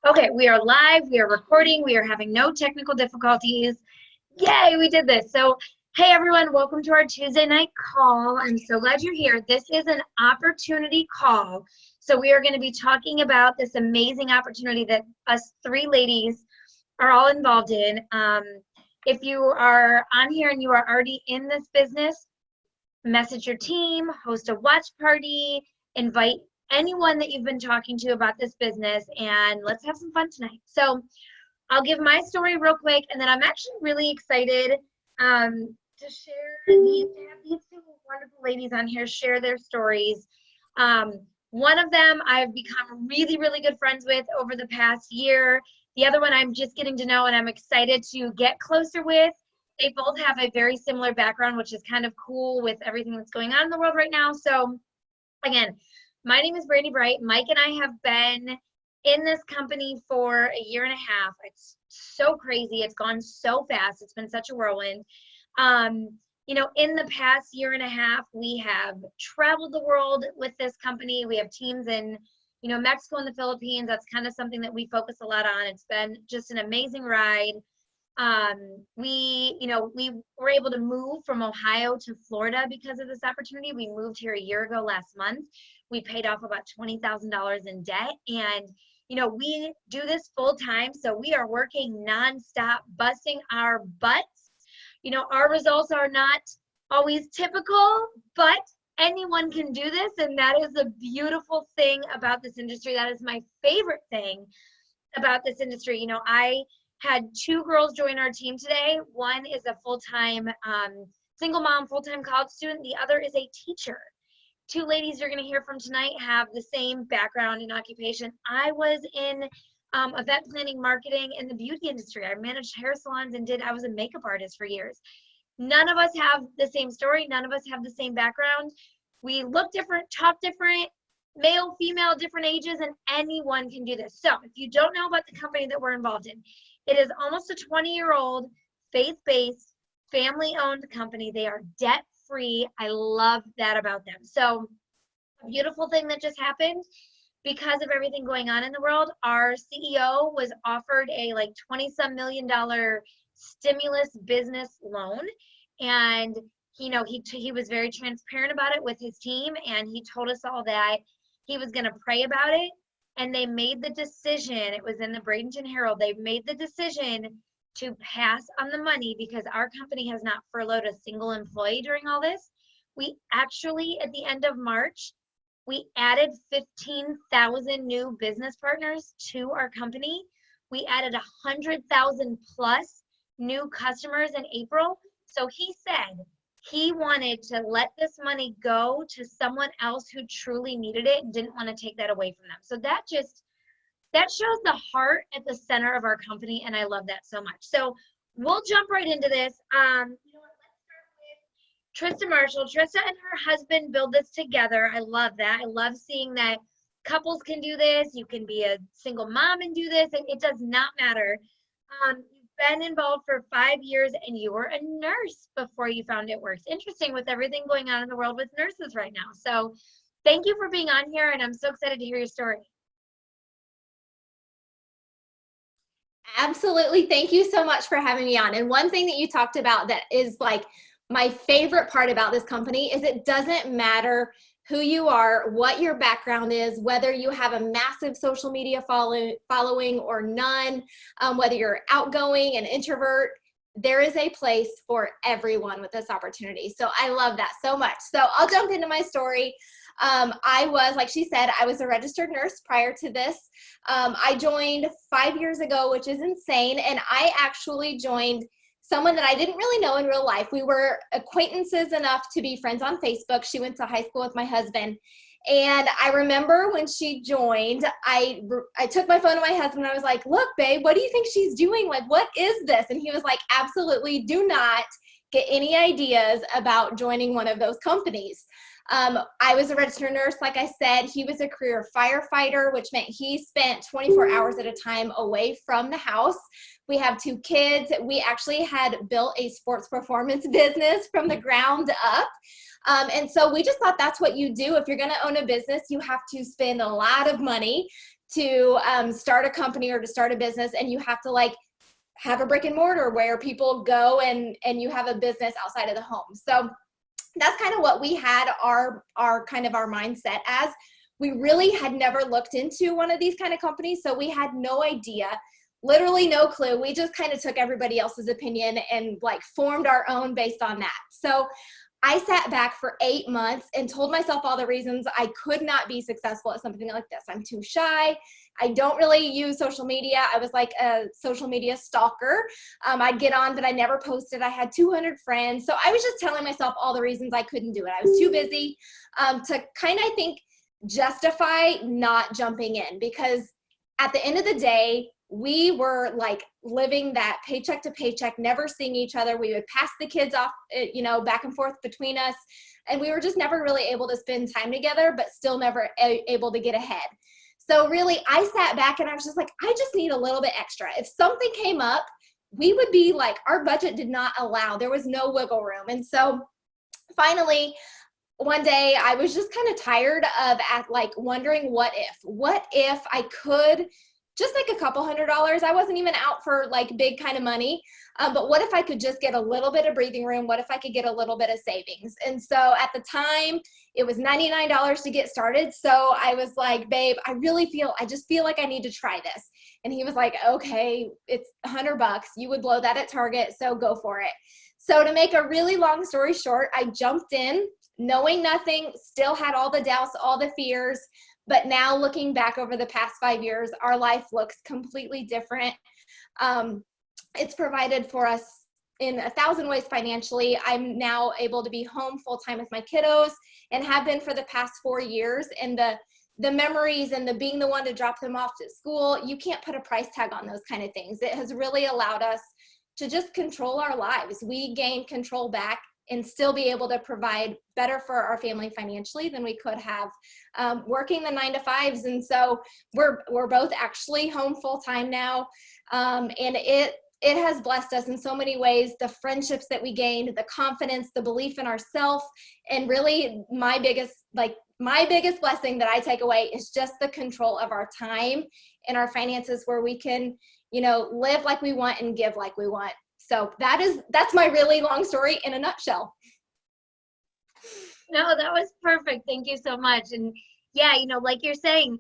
Okay, we are live, we are recording, we are having no technical difficulties. Yay, we did this. So, hey everyone, welcome to our Tuesday night call. I'm so glad you're here. This is an opportunity call. So, we are going to be talking about this amazing opportunity that us three ladies are all involved in. If you are on here and you are already in this business, message your team, host a watch party, invite anyone that you've been talking to about this business, and let's have some fun tonight. So I'll give my story real quick, and then I'm actually really excited to share to have these two wonderful ladies on here share their stories. Um, One of them I've become really, really good friends with over the past year. The other one I'm just getting to know, and I'm excited to get closer with. They both have a very similar background, which is kind of cool with everything that's going on in the world right now. So again, my name is Brandy Bright. Mike and I have been in this company for a year and a half. It's so crazy. It's gone so fast. It's been such a whirlwind. In the past year and a half, we have traveled the world with this company. We have teams in, Mexico and the Philippines. That's kind of something that we focus a lot on. It's been just an amazing ride. We were able to move from Ohio to Florida because of this opportunity. We moved here a year ago last month. We paid off about $20,000 in debt, and we do this full time. So we are working nonstop, busting our butts. Our results are not always typical, but anyone can do this, and that is a beautiful thing about this industry. That is my favorite thing about this industry. I had two girls join our team today. One is a full-time single mom, full-time college student. The other is a teacher. Two ladies you're going to hear from tonight have the same background and occupation. I was in event planning, marketing, in the beauty industry. I managed hair salons and I was a makeup artist for years. None of us have the same story. None of us have the same background. We look different, talk different, male, female, different ages, and anyone can do this. So if you don't know about the company that we're involved in, it is almost a 20-year-old, faith-based, family-owned company. They are debt-free. I love that about them. So a beautiful thing that just happened, because of everything going on in the world, our CEO was offered a like $20-some million stimulus business loan. And he was very transparent about it with his team, and he told us all that he was going to pray about it. And they made the decision, it was in the Bradenton Herald, they made the decision to pass on the money because our company has not furloughed a single employee during all this. We actually, at the end of March, we added 15,000 new business partners to our company. We added 100,000 plus new customers in April. So he said he wanted to let this money go to someone else who truly needed it and didn't want to take that away from them. So that shows the heart at the center of our company, and I love that so much. So we'll jump right into this. Let's start with Trista Marshall. Trista and her husband build this together. I love that. I love seeing that couples can do this. You can be a single mom and do this. It does not matter. Been involved for 5 years, and you were a nurse before you found It Works. Interesting with everything going on in the world with nurses right now. So thank you for being on here, and I'm so excited to hear your story. Absolutely. Thank you so much for having me on. And one thing that you talked about that is like my favorite part about this company is it doesn't matter who you are, what your background is, whether you have a massive social media following or none, whether you're outgoing, an introvert, there is a place for everyone with this opportunity. So I love that so much. So I'll jump into my story. I was, like she said, I was a registered nurse prior to this. I joined 5 years ago, which is insane. And I actually joined someone that I didn't really know in real life. We were acquaintances enough to be friends on Facebook. She went to high school with my husband. And I remember when she joined, I took my phone to my husband and I was like, look, babe, what do you think she's doing? Like, what is this? And he was like, absolutely do not get any ideas about joining one of those companies. I was a registered nurse, like I said. He was a career firefighter, which meant he spent 24 hours at a time away from the house. We have 2 kids. We actually had built a sports performance business from the ground up. And so we just thought that's what you do. If you're going to own a business, you have to spend a lot of money to start a company or to start a business, and you have to like have a brick and mortar where people go and you have a business outside of the home. So that's kind of what we had our kind of our mindset as. We really had never looked into one of these kind of companies, so we had no idea, literally no clue. We just kind of took everybody else's opinion and like formed our own based on that. So I sat back for 8 months and told myself all the reasons I could not be successful at something like this. I'm too shy. I don't really use social media. I was like a social media stalker. I'd get on, but I never posted. I had 200 friends. So I was just telling myself all the reasons I couldn't do it. I was too busy to kind of, I think, justify not jumping in, because at the end of the day, we were like living that paycheck to paycheck, never seeing each other. We would pass the kids off, back and forth between us. And we were just never really able to spend time together, but still never able to get ahead. So really, I sat back and I was just like, I just need a little bit extra. If something came up, we would be like, our budget did not allow, there was no wiggle room. And so finally, one day I was just kind of tired of wondering what if I could just make a couple $100. I wasn't even out for like big kind of money. But what if I could just get a little bit of breathing room? What if I could get a little bit of savings? And so at the time it was $99 to get started. So I was like, babe, I just feel like I need to try this. And he was like, okay, it's $100. You would blow that at Target. So go for it. So to make a really long story short, I jumped in knowing nothing, still had all the doubts, all the fears. But now looking back over the past 5 years, our life looks completely different. It's provided for us in 1,000 ways financially. I'm now able to be home full time with my kiddos and have been for the past 4 years. And the memories and the being the one to drop them off to school, you can't put a price tag on those kind of things. It has really allowed us to just control our lives. We gained control back and still be able to provide better for our family financially than we could have working the 9 to 5s. And so we're both actually home full time now. And it has blessed us in so many ways. The friendships that we gained, the confidence, the belief in ourselves, and really my biggest blessing that I take away is just the control of our time and our finances, where we can, live like we want and give like we want. So that's my really long story in a nutshell. No, that was perfect. Thank you so much. And yeah, like you're saying,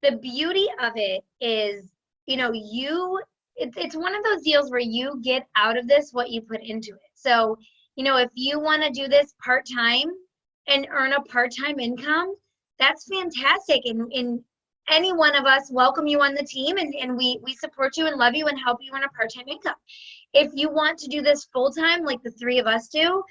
the beauty of it is, it's one of those deals where you get out of this what you put into it. So, if you want to do this part-time and earn a part-time income, that's fantastic. And any one of us welcome you on the team, and we support you and love you and help you earn a part-time income. If you want to do this full-time, like the 3 of us do,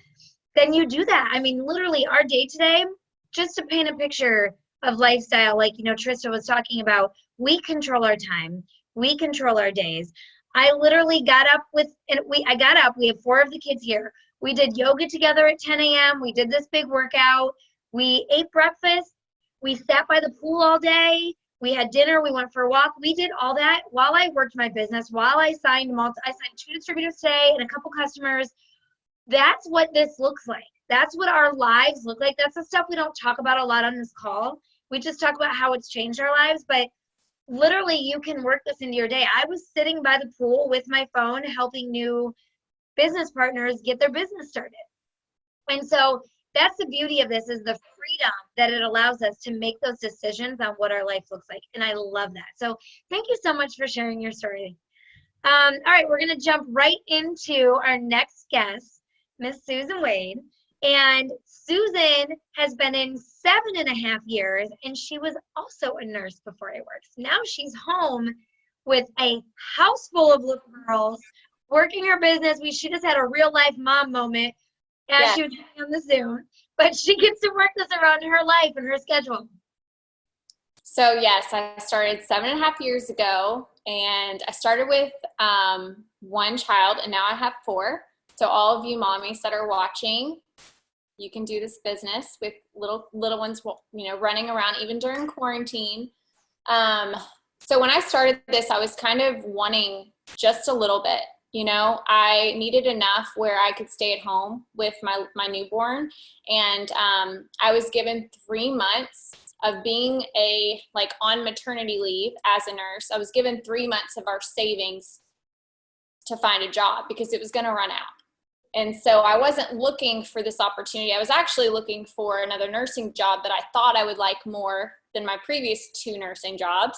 then you do that. I mean, literally our day today, just to paint a picture of lifestyle, like, Trista was talking about, we control our time. We control our days. I literally got up we have 4 of the kids here. We did yoga together at 10 a.m. We did this big workout. We ate breakfast. We sat by the pool all day. We had dinner, we went for a walk. We did all that while I worked my business, while I signed 2 distributors today and a couple customers. That's what this looks like. That's what our lives look like. That's the stuff we don't talk about a lot on this call. We just talk about how it's changed our lives, but literally you can work this into your day. I was sitting by the pool with my phone helping new business partners get their business started. And so that's the beauty of this, is the freedom that it allows us to make those decisions on what our life looks like. And I love that. So thank you so much for sharing your story. All right, we're going to jump right into our next guest, Miss Susan Wade. And Susan has been in 7.5 years, and she was also a nurse before I worked. Now she's home with a house full of little girls, working her business. She just had a real life mom moment as she was on the Zoom, but she gets to work this around her life and her schedule. So yes, I started 7.5 years ago, and I started with 1 child, and now I have 4. So all of you mommies that are watching, you can do this business with little ones, running around even during quarantine. So when I started this, I was kind of wanting just a little bit. I needed enough where I could stay at home with my newborn. And I was given 3 months of being on maternity leave as a nurse. I was given 3 months of our savings to find a job because it was going to run out. And so I wasn't looking for this opportunity. I was actually looking for another nursing job that I thought I would like more than my previous 2 nursing jobs.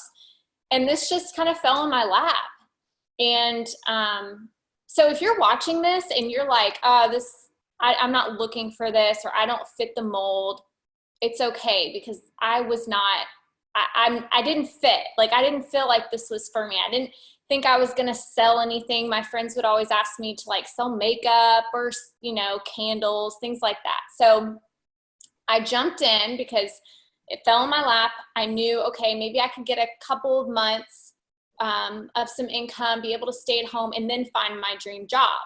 And this just kind of fell in my lap. And so if you're watching this and you're like, I'm not looking for this, or I don't fit the mold, it's okay, because I was not, I didn't fit. I didn't feel like this was for me. I didn't think I was going to sell anything. My friends would always ask me to sell makeup or, candles, things like that. So I jumped in because it fell in my lap. I knew, okay, maybe I could get a couple of months of some income, be able to stay at home, and then find my dream job.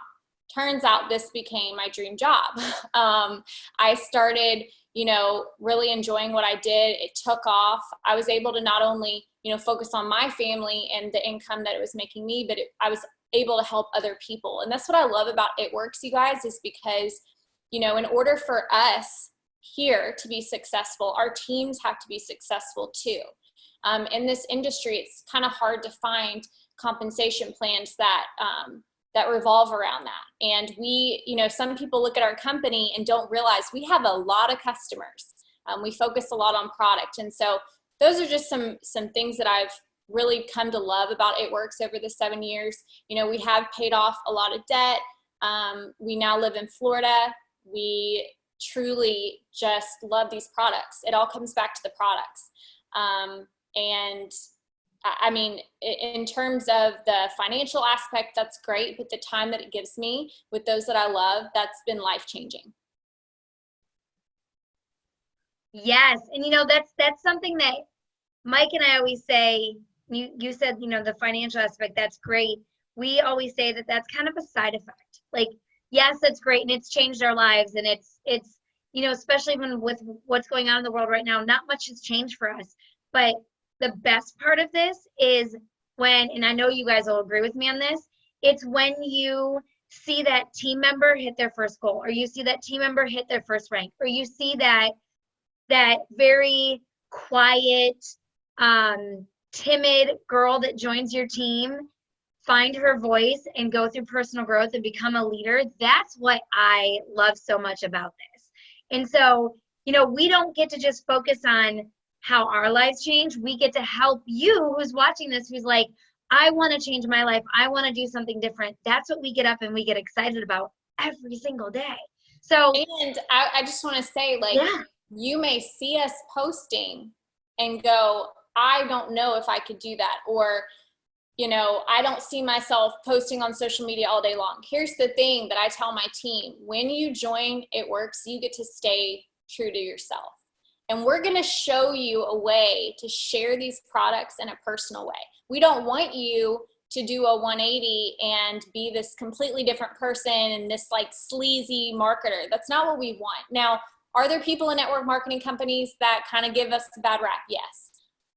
Turns out this became my dream job. I started, really enjoying what I did. It took off. I was able to not only, focus on my family and the income that it was making me, but I was able to help other people. And that's what I love about It Works, you guys, is because, in order for us here to be successful, our teams have to be successful too. In this industry, it's kind of hard to find compensation plans that revolve around that. And we, some people look at our company and don't realize we have a lot of customers. We focus a lot on product. And so those are just some things that I've really come to love about It Works over the 7 years. We have paid off a lot of debt. We now live in Florida. We truly just love these products. It all comes back to the products. And I mean, in terms of the financial aspect, that's great, but the time that it gives me with those that I love, that's been life-changing. Yes. And that's something that Mike and I always say. You said, the financial aspect, that's great. We always say that that's kind of a side effect. Yes, that's great. And it's changed our lives. And it's, especially even with what's going on in the world right now, not much has changed for us. But the best part of this is when, and I know you guys will agree with me on this, it's when you see that team member hit their first goal, or you see that team member hit their first rank, or you see that very quiet, timid girl that joins your team find her voice and go through personal growth and become a leader. That's what I love so much about this. And so, we don't get to just focus on how our lives change. We get to help you who's watching this, who's like, I want to change my life. I want to do something different. That's what we get up and we get excited about every single day. So, and I just want to say, you may see us posting and go, I don't know if I could do that. Or, I don't see myself posting on social media all day long. Here's the thing that I tell my team: when you join It Works, you get to stay true to yourself. And we're going to show you a way to share these products in a personal way. We don't want you to do a 180 and be this completely different person and this sleazy marketer. That's not what we want. Now, are there people in network marketing companies that kind of give us a bad rap? Yes.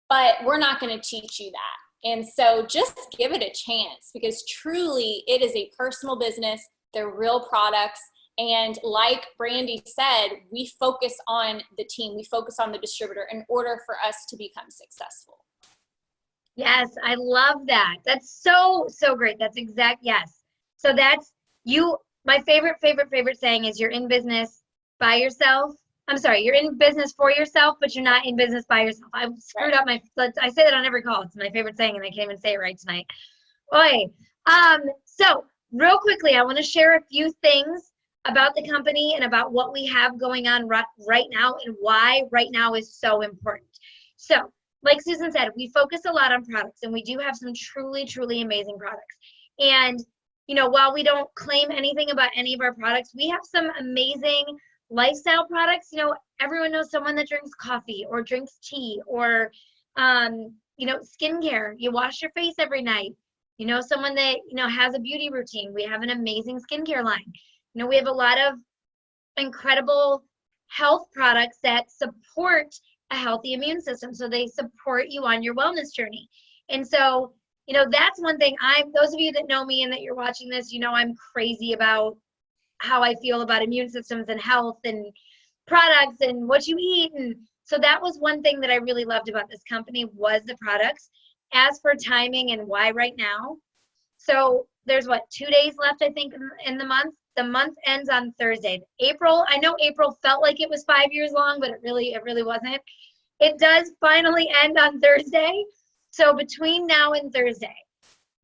But we're not going to teach you that. And so just give it a chance, because truly it is a personal business. They're real products. And like Brandy said, we focus on the team. We focus on the distributor in order for us to become successful. Yes, I love that. That's so great. That's exact. Yes. So that's my favorite saying is, you're in business by yourself. I'm sorry, you're in business for yourself, but you're not in business by yourself. I screwed up I say that on every call. It's my favorite saying, and I can't even say it right tonight. Oy. So real quickly, I want to share a few things about the company and about what we have going on right now and why right now is so important. So, like Susan said, we focus a lot on products, and we do have some truly, truly amazing products. And, while we don't claim anything about any of our products, we have some amazing lifestyle products. Everyone knows someone that drinks coffee or drinks tea, or, skincare. You wash your face every night. Someone that, has a beauty routine. We have an amazing skincare line. We have a lot of incredible health products that support a healthy immune system. So they support you on your wellness journey. And so, that's one thing those of you that know me and that you're watching this, I'm crazy about how I feel about immune systems and health and products and what you eat. And So that was one thing that I really loved about this company was the products. As for timing and why right now, so there's 2 days left, I think, in the month. The month ends on Thursday. April, I know April felt like it was 5 years long, but it really wasn't. It does finally end on Thursday. So between now and Thursday,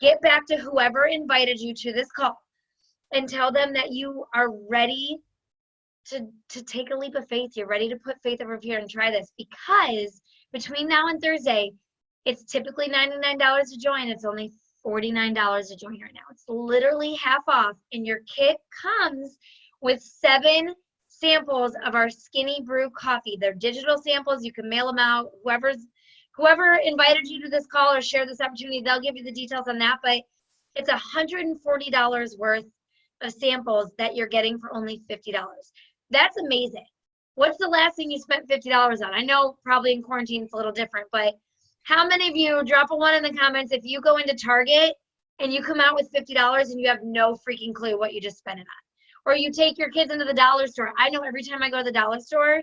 get back to whoever invited you to this call and tell them that you are ready to take a leap of faith. You're ready to put faith over fear and try this, because between now and Thursday, it's typically $99 to join. It's only $49 to join right now. It's literally half off, and your kit comes with 7 samples of our Skinny Brew coffee. They're digital samples. You can mail them out. Whoever invited you to this call or shared this opportunity, they'll give you the details on that, but it's $140 worth of samples that you're getting for only $50. That's amazing. What's the last thing you spent $50 on? I know probably in quarantine it's a little different, but how many of you, drop a 1 in the comments, if you go into Target and you come out with $50 and you have no freaking clue what you just spent it on? Or you take your kids into the dollar store. I know every time I go to the dollar store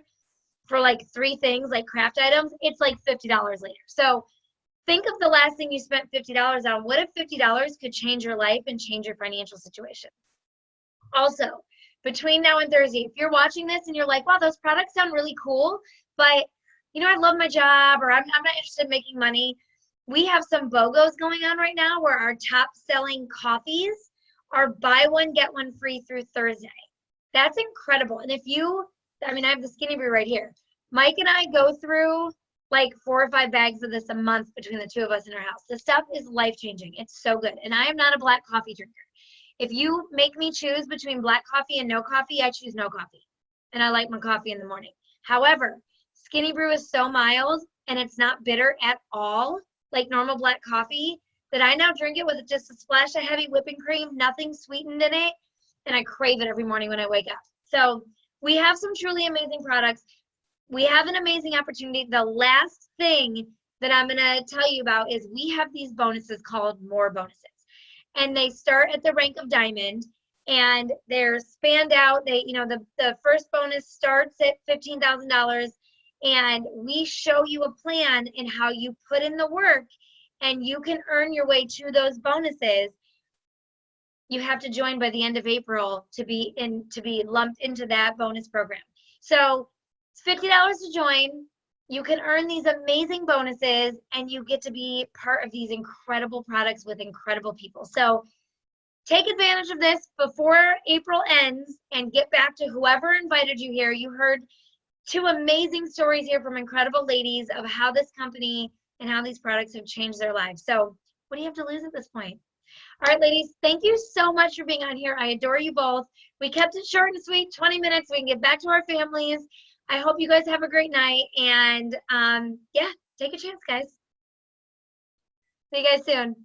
for like 3 things, like craft items, it's like $50 later. So think of the last thing you spent $50 on. What if $50 could change your life and change your financial situation? Also, between now and Thursday, if you're watching this and you're like, wow, those products sound really cool, but I love my job, or I'm not interested in making money. We have some BOGOs going on right now where our top selling coffees are buy one, get one free through Thursday. That's incredible. And I have the Skinny Brew right here. Mike and I go through like 4 or 5 bags of this a month between the 2 of us in our house. The stuff is life-changing. It's so good. And I am not a black coffee drinker. If you make me choose between black coffee and no coffee, I choose no coffee. And I like my coffee in the morning. However, Skinny Brew is so mild and it's not bitter at all, like normal black coffee, that I now drink it with just a splash of heavy whipping cream, nothing sweetened in it, and I crave it every morning when I wake up. So we have some truly amazing products. We have an amazing opportunity. The last thing that I'm going to tell you about is we have these bonuses called More Bonuses. And they start at the rank of diamond, and they're spanned out. The first bonus starts at $15,000, and we show you a plan in how you put in the work, and you can earn your way to those bonuses. You have to join by the end of April to be lumped into that bonus program. So it's $50 to join. You can earn these amazing bonuses, and you get to be part of these incredible products with incredible people. So take advantage of this before April ends and get back to whoever invited you here. You heard 2 amazing stories here from incredible ladies of how this company and how these products have changed their lives. So what do you have to lose at this point? All right, ladies, thank you so much for being on here. I adore you both. We kept it short and sweet, 20 minutes, so we can get back to our families. I hope you guys have a great night, and yeah, take a chance, guys. See you guys soon.